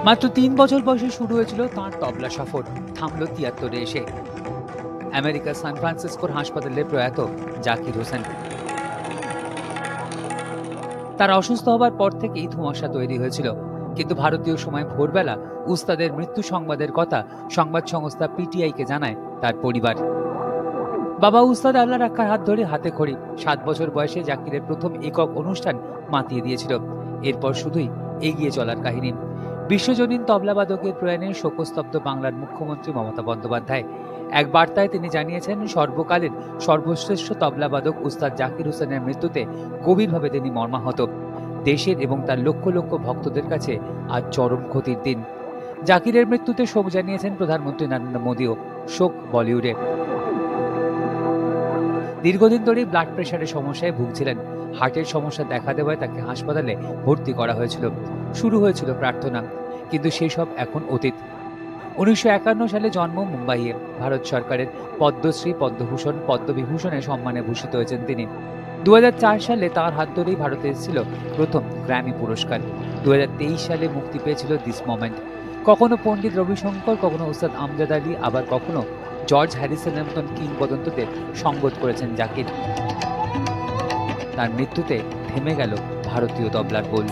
মাত্র ৩ বছর বয়সে শুরু হয়েছিল তাঁর তবলা সফর, থামল ৭৩-এ এসে। আমেরিকার সান ফ্রান্সিসকোর হাসপাতালে প্রয়াত জাকির হোসেন। তার অসুস্থ হবার পর থেকেই ধোঁয়াশা তৈরি হয়েছিল, কিন্তু ভারতীয় সময় ভোরবেলা উস্তাদের মৃত্যু সংবাদের কথা সংবাদ সংস্থা পিটিআইকে জানায় তার পরিবার। বাবা উস্তাদ আল্লাহ রাখার হাত ধরে হাতে খড়ি ৭ বছর বয়সে জাকিরের প্রথম একক অনুষ্ঠান মাতিয়ে দিয়েছিল। এরপর শুধুই এগিয়ে চলার কাহিনী। বিশ্বজনীন তবলাবাদকের প্রয়াণে শোকস্তব্ধ বাংলার মুখ্যমন্ত্রী মমতা বন্দ্যোপাধ্যায়। এক বার্তায় তিনি জানিয়েছেন, সর্বকালের সর্বশ্রেষ্ঠ তবলাবাদক উস্তাদ জাকির হোসেনের মৃত্যুতে গভীরভাবে তিনি মর্মাহত। দেশের এবং তার লক্ষ লক্ষ ভক্তদের কাছে আজ চরম ক্ষতির দিন। জাকিরের মৃত্যুতে শোক জানিয়েছেন প্রধানমন্ত্রী নরেন্দ্র মোদীও। শোক বলিউডে। দীর্ঘদিন ধরেই ব্লাড প্রেশারের সমস্যায় ভুগছিলেন। হার্টের সমস্যা দেখা দেওয়ায় তাকে হাসপাতালে ভর্তি করা হয়েছিল। শুরু হয়েছিল প্রার্থনা, কিন্তু সেসব এখন অতীত। ১৯৫১ সালে জন্ম মুম্বাইয়ে। ভারত সরকারের পদ্মশ্রী, পদ্মভূষণ, পদ্মবিভূষণে সম্মানে ভূষিত হয়েছেন তিনি। ২০০৪ সালে তাঁর হাত ধরেই ভারতে এসেছিল প্রথম গ্র্যামি পুরস্কার। ২০২৩ সালে মুক্তি পেয়েছিল দিস মোমেন্ট। কখনো পণ্ডিত রবিশঙ্কর, কখনো উস্তাদ আমজাদ আলী, আবার কখনো জর্জ হ্যারিসনের মতন কিংবদন্তিদের সঙ্গত করেছেন জাকির। তার মৃত্যুতে থেমে গেল ভারতীয় তবলার বোল।